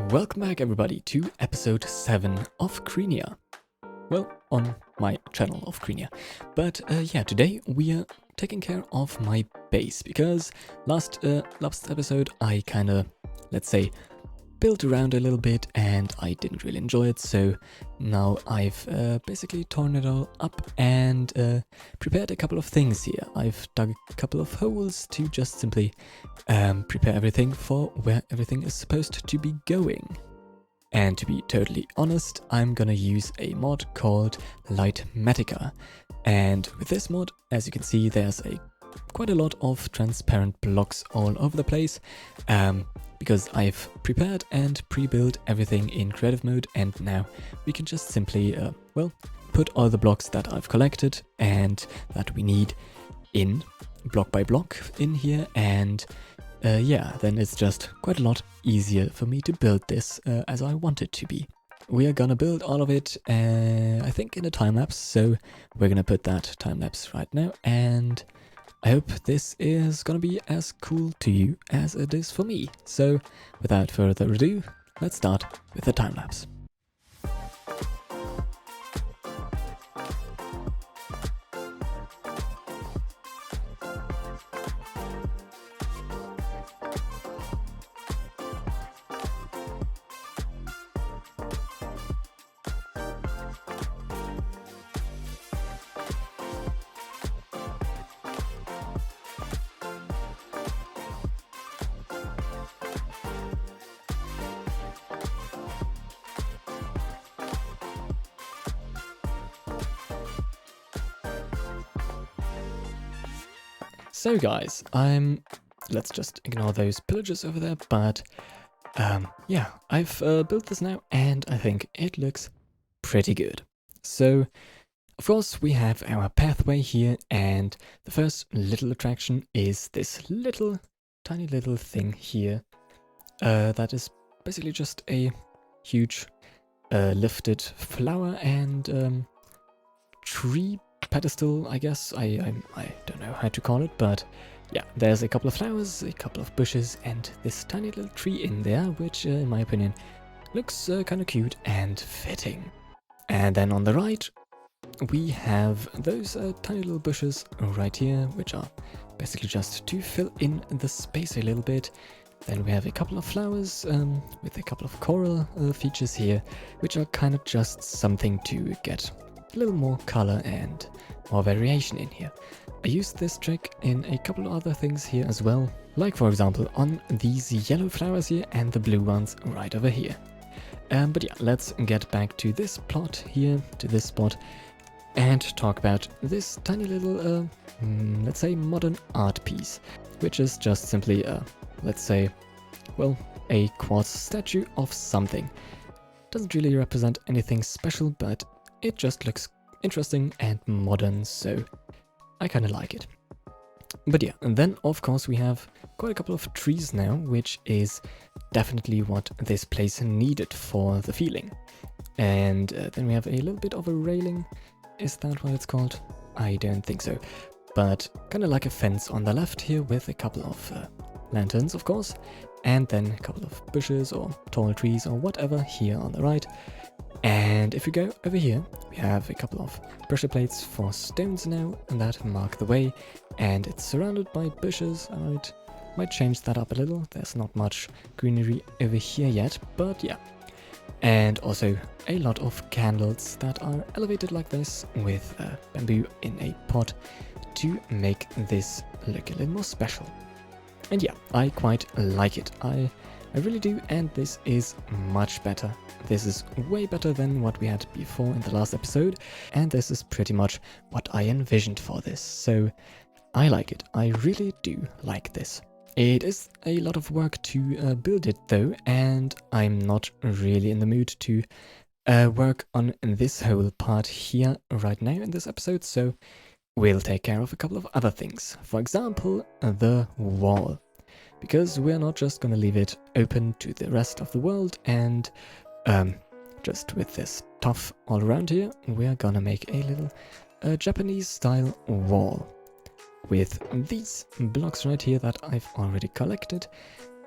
Welcome back everybody to episode 7 of Krenia. Well, on my channel of Krenia. But yeah, today we are taking care of my base because last episode I kinda, let's say, built around a little bit and I didn't really enjoy it, so now I've basically torn it all up and prepared a couple of things here. I've dug a couple of holes to just simply prepare everything for where everything is supposed to be going. And to be totally honest, I'm gonna use a mod called Lightmatica. And with this mod, as you can see, there's quite a lot of transparent blocks all over the place. Because I've prepared and pre-built everything in creative mode, and now we can just simply, well, put all the blocks that I've collected and that we need in block by block in here, and yeah, then it's just quite a lot easier for me to build this as I want it to be. We are gonna build all of it, I think in a time-lapse, so we're gonna put that time-lapse right now, and I hope this is gonna be as cool to you as it is for me. So, without further ado, let's start with the time-lapse. So guys, let's just ignore those pillagers over there, but yeah, I've built this now and I think it looks pretty good. So, of course, we have our pathway here, and the first little attraction is this tiny little thing here that is basically just a huge lifted flower and tree pedestal, I guess. I don't know how to call it, but yeah, there's a couple of flowers, a couple of bushes, and this tiny little tree in there, which in my opinion looks kind of cute and fitting. And then on the right we have those tiny little bushes right here, which are basically just to fill in the space a little bit. Then we have a couple of flowers with a couple of coral features here, which are kind of just something to get a little more color and more variation in here. I used this trick in a couple of other things here as well, like for example on these yellow flowers here and the blue ones right over here. But yeah, let's get back to this plot here, to this spot, and talk about this tiny little, let's say, modern art piece, which is just simply, let's say, well, a quartz statue of something. Doesn't really represent anything special, but it just looks interesting and modern, so I kind of like it. But yeah, and then of course we have quite a couple of trees now, which is definitely what this place needed for the feeling. And then we have a little bit of a railing. Is that what it's called? I don't think so. But kind of like a fence on the left here with a couple of lanterns, of course. And then a couple of bushes or tall trees or whatever here on the right. And if you go over here, we have a couple of pressure plates for stones now, and that mark the way, and it's surrounded by bushes. I might change that up a little. There's not much greenery over here yet, but yeah. And also a lot of candles that are elevated like this with bamboo in a pot to make this look a little more special. And yeah, I quite like it. I really do, and this is much better. This is way better than what we had before in the last episode, and this is pretty much what I envisioned for this, so I like it. I really do like this. It is a lot of work to build it though, and I'm not really in the mood to work on this whole part here right now in this episode, so we'll take care of a couple of other things. For example, the wall. Because we're not just gonna leave it open to the rest of the world and just with this tuff all around here, we're gonna make a little Japanese style wall with these blocks right here that I've already collected.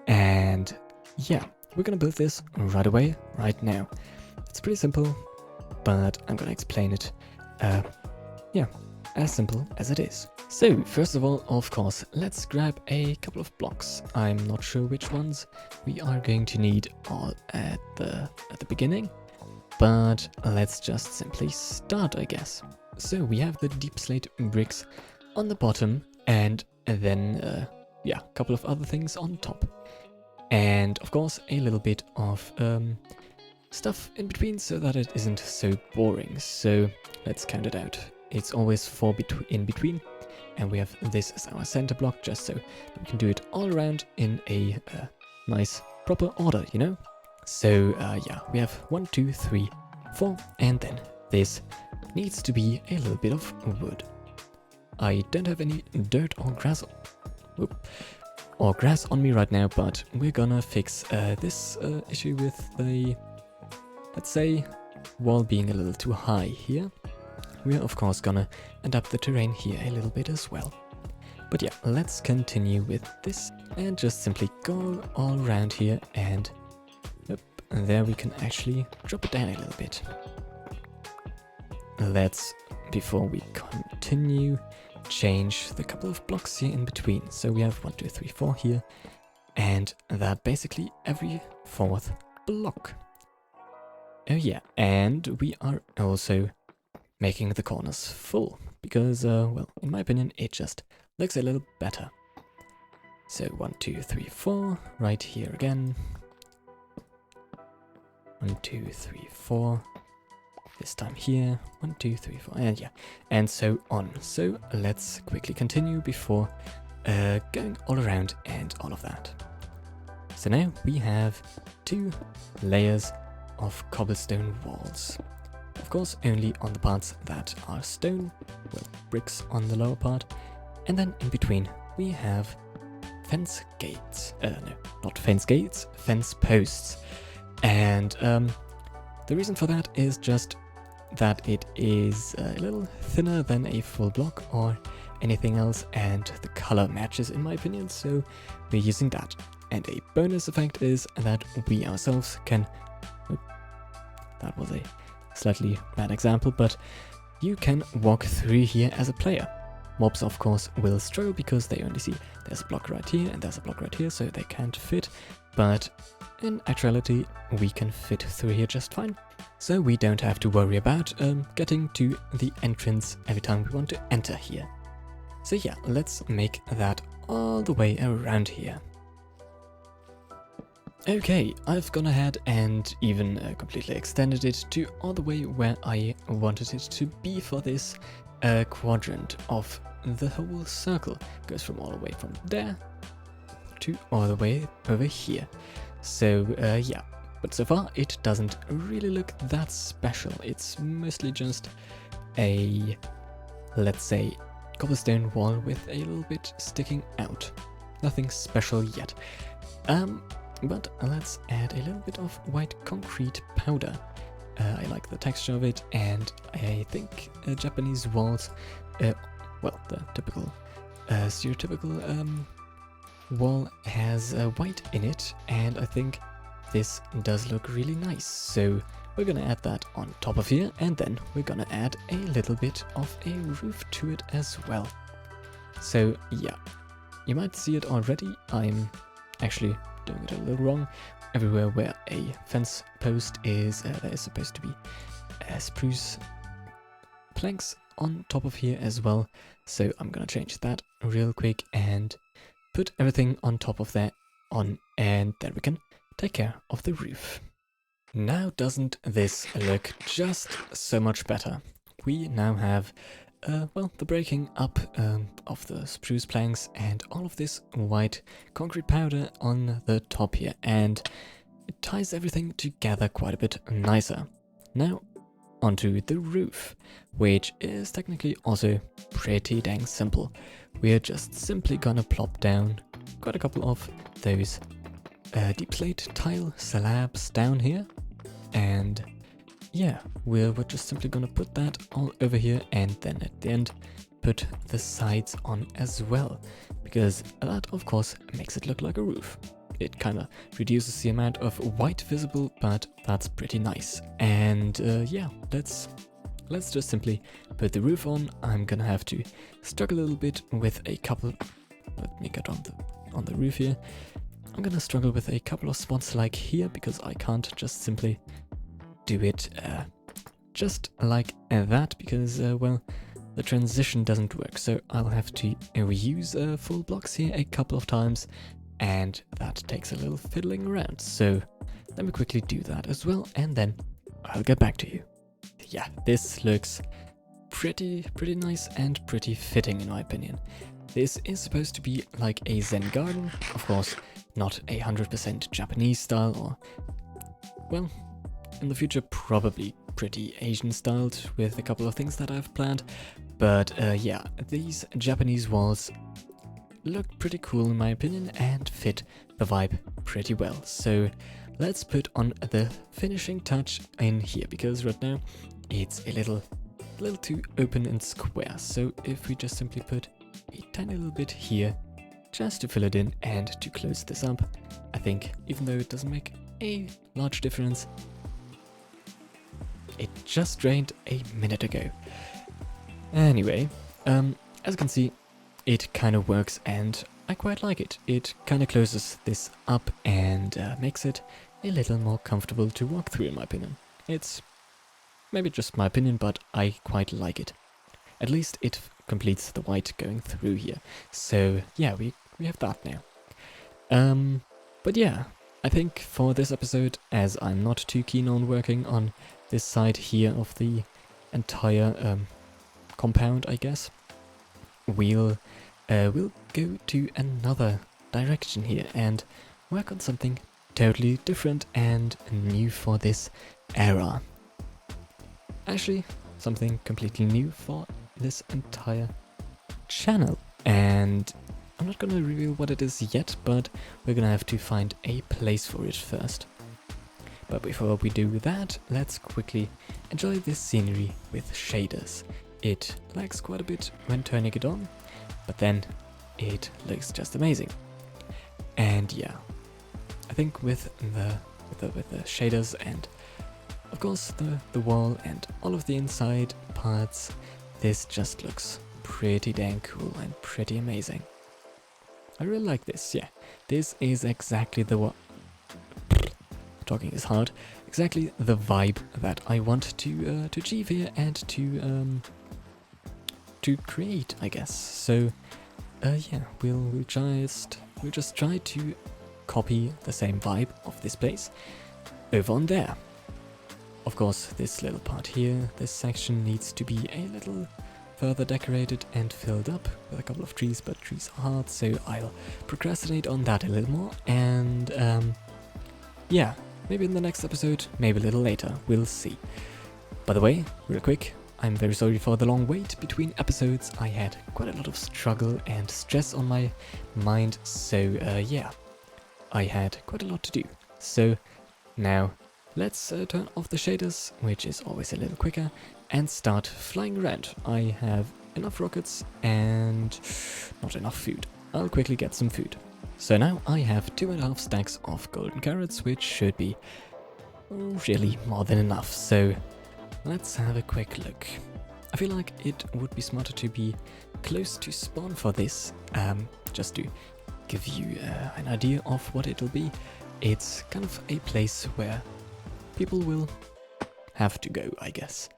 And yeah, we're gonna build this right away, right now. It's pretty simple, but I'm gonna explain it, yeah, as simple as it is. So, first of all, of course, let's grab a couple of blocks. I'm not sure which ones we are going to need all at the beginning, but let's just simply start, I guess. So we have the deep slate bricks on the bottom, and then, yeah, a couple of other things on top. And of course, a little bit of stuff in between so that it isn't so boring. So let's count it out. It's always 4 in between, and we have this as our center block, just so we can do it all around in a nice proper order, you know? So yeah, we have 1, 2, 3, 4, and then this needs to be a little bit of wood. I don't have any dirt or grass on me right now, but we're gonna fix this issue with the, let's say, wall being a little too high here. We're of course gonna adapt the terrain here a little bit as well. But yeah, let's continue with this and just simply go all around here, and there we can actually drop it down a little bit. Let's, before we continue, change the couple of blocks here in between. So we have 1, 2, 3, 4 here, and that basically every 4th block. Oh yeah, and we are also making the corners full, because, well, in my opinion, it just looks a little better. So 1, 2, 3, 4, right here again. 1, 2, 3, 4. This time here, 1, 2, 3, 4, and yeah, and so on. So let's quickly continue before going all around and all of that. So now we have 2 layers of cobblestone walls. Of course, only on the parts that are stone, well, bricks on the lower part, and then in between we have fence gates. No, not fence gates, fence posts. And the reason for that is just that it is a little thinner than a full block or anything else, and the color matches in my opinion, so we're using that. And a bonus effect is that we ourselves can, that was a slightly bad example, but you can walk through here as a player. Mobs of course will struggle because they only see there's a block right here and there's a block right here, so they can't fit, but in actuality we can fit through here just fine. So we don't have to worry about getting to the entrance every time we want to enter here. So yeah, let's make that all the way around here. Okay, I've gone ahead and even completely extended it to all the way where I wanted it to be for this quadrant of the whole circle. It goes from all the way from there to all the way over here. So yeah, but so far it doesn't really look that special. It's mostly just a, let's say, cobblestone wall with a little bit sticking out. Nothing special yet. But let's add a little bit of white concrete powder. I like the texture of it, and I think Japanese walls, well, the typical, stereotypical wall has white in it, and I think this does look really nice. So we're gonna add that on top of here, and then we're gonna add a little bit of a roof to it as well. So yeah, you might see it already. I'm actually doing it a little wrong. Everywhere where a fence post is, there is supposed to be spruce planks on top of here as well. So I'm gonna change that real quick and put everything on top of that on, and then we can take care of the roof. Now doesn't this look just so much better? We now have well, the breaking up of the spruce planks and all of this white concrete powder on the top here, and it ties everything together quite a bit nicer. Now onto the roof, which is technically also pretty dang simple. We're just simply gonna plop down quite a couple of those deep slate tile slabs down here, and yeah, we're just simply gonna put that all over here, and then at the end put the sides on as well, because that of course makes it look like a roof. it kind of reduces the amount of white visible, but that's pretty nice. And yeah, let's just simply put the roof on. I'm gonna have to struggle a little bit with a couple. Let me get on the roof here. I'm gonna struggle with a couple of spots like here because I can't just simply do it just like that because well, the transition doesn't work. So I'll have to reuse full blocks here a couple of times, and that takes a little fiddling around. So let me quickly do that as well, and then I'll get back to you. Yeah, this looks pretty nice and pretty fitting in my opinion. This is supposed to be like a Zen garden, of course, not 100% Japanese style, or, well, in the future probably pretty Asian styled with a couple of things that I've planned. But yeah, these Japanese walls look pretty cool in my opinion and fit the vibe pretty well. So let's put on the finishing touch in here, because right now it's a little too open and square. So if we just simply put a tiny little bit here just to fill it in and to close this up, I think even though it doesn't make a large difference, it just drained a minute ago. Anyway, as you can see, it kind of works and I quite like it. It kind of closes this up and makes it a little more comfortable to walk through in my opinion. It's maybe just my opinion, but I quite like it. At least it completes the white going through here. So yeah, we have that now. But yeah, I think for this episode, as I'm not too keen on working on this side here of the entire compound, I guess, we'll go to another direction here and work on something totally different and new for this era. Actually, something completely new for this entire channel. And I'm not gonna reveal what it is yet, but we're gonna have to find a place for it first. But before we do that, let's quickly enjoy this scenery with shaders. It lags quite a bit when turning it on, but then it looks just amazing. And yeah, I think with the shaders and of course the wall and all of the inside parts, this just looks pretty dang cool and pretty amazing. I really like this. Yeah, this is exactly the talking is hard. Exactly the vibe that I want to achieve here and to create, I guess. So yeah, we'll just try to copy the same vibe of this place over on there. Of course, this little part here, this section needs to be a little further decorated and filled up with a couple of trees, but trees are hard, so I'll procrastinate on that a little more. And yeah, maybe in the next episode, maybe a little later, we'll see. By the way, real quick, I'm very sorry for the long wait between episodes. I had quite a lot of struggle and stress on my mind, so yeah, I had quite a lot to do. So now let's turn off the shaders, which is always a little quicker, and start flying around. I have enough rockets and not enough food. I'll quickly get some food. So now I have 2.5 stacks of golden carrots, which should be really more than enough. So let's have a quick look. I feel like it would be smarter to be close to spawn for this, just to give you an idea of what it'll be. It's kind of a place where people will have to go, I guess.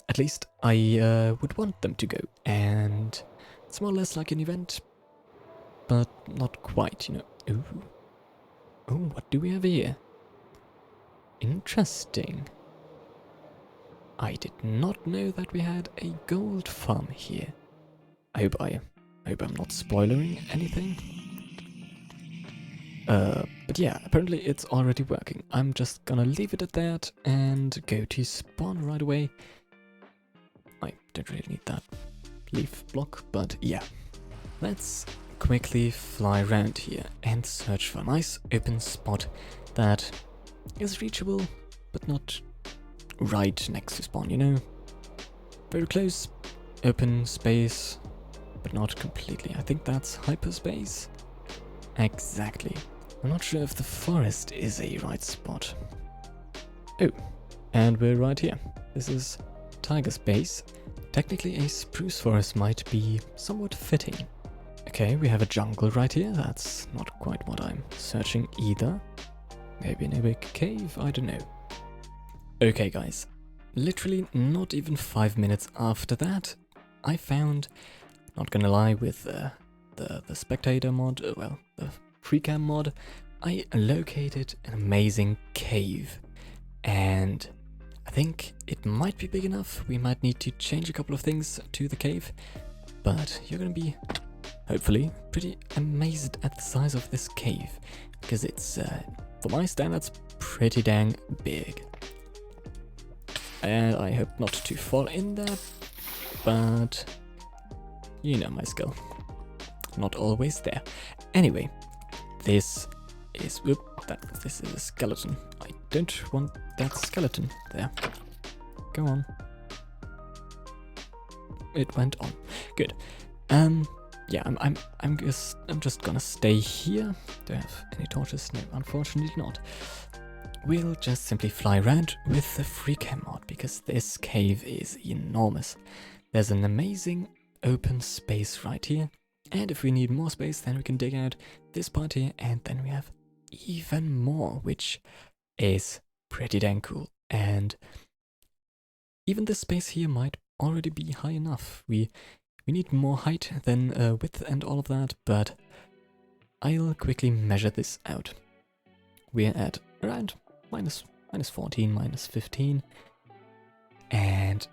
At least I would want them to go, and it's more or less like an event, but not quite, you know. Ooh. Oh, what do we have here? Interesting. I did not know that we had a gold farm here. I hope I'm not spoiling anything. But yeah, apparently it's already working. I'm just gonna leave it at that and go to spawn right away. I don't really need that leaf block, but yeah. Let's quickly fly around here and search for a nice open spot that is reachable, but not right next to spawn, you know? Very close, open space, but not completely. I think that's hyperspace. Exactly. I'm not sure if the forest is a right spot. Oh, and we're right here. This is Tiger's base. Technically a spruce forest might be somewhat fitting. Okay, we have a jungle right here. That's not quite what I'm searching either. Maybe in a big cave, I don't know. Okay guys, literally not even 5 minutes after that, I found, not gonna lie, with the spectator mod, well, the freecam mod, I located an amazing cave. And I think it might be big enough. We might need to change a couple of things to the cave, but you're gonna be, hopefully, pretty amazed at the size of this cave, because it's, for my standards, pretty dang big. And I hope not to fall in there, but you know my skill. Not always there. Anyway, this is, this is a skeleton. I don't want that skeleton there. Go on. It went on. Good. Yeah, I'm just gonna stay here. Do I have any torches? No, unfortunately not. We'll just simply fly around with the freecam mod because this cave is enormous. There's an amazing open space right here, and if we need more space, then we can dig out this part here, and then we have even more, which is pretty dang cool. And even this space here might already be high enough. We need more height than width and all of that, but I'll quickly measure this out. We're at around minus 14, minus 15, and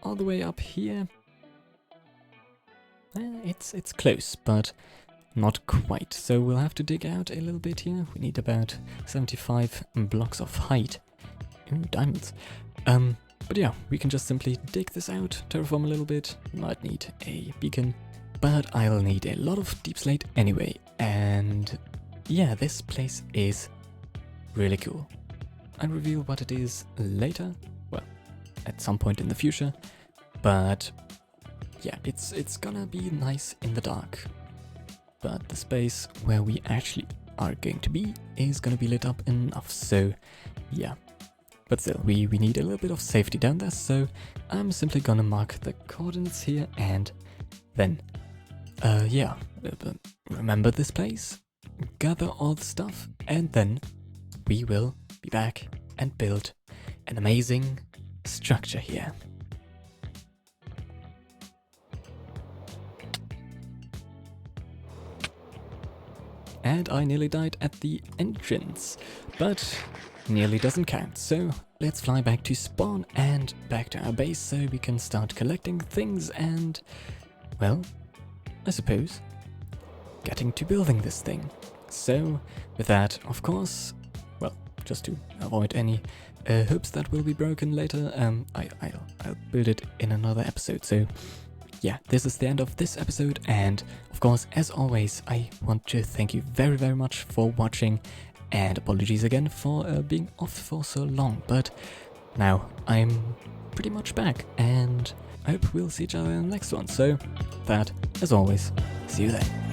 all the way up here, it's close, but not quite. So we'll have to dig out a little bit here. We need about 75 blocks of height. Ooh, diamonds. But yeah, we can just simply dig this out, terraform a little bit. Might need a beacon, but I'll need a lot of deep slate anyway. And yeah, this place is really cool. I'll reveal what it is later, well, at some point in the future, but yeah, it's gonna be nice in the dark. But the space where we actually are going to be is gonna be lit up enough, so yeah. But still, we need a little bit of safety down there, so I'm simply gonna mark the coordinates here, and then, yeah, remember this place, gather all the stuff, and then we will be back and build an amazing structure here. And I nearly died at the entrance, but nearly doesn't count. So let's fly back to spawn and back to our base so we can start collecting things and, well, I suppose, getting to building this thing. So with that, of course, well, just to avoid any hopes that will be broken later, I'll build it in another episode. So yeah, this is the end of this episode, and of course, as always, I want to thank you very, very much for watching, and apologies again for being off for so long, but now I'm pretty much back, and I hope we'll see each other in the next one. So that, as always, see you then.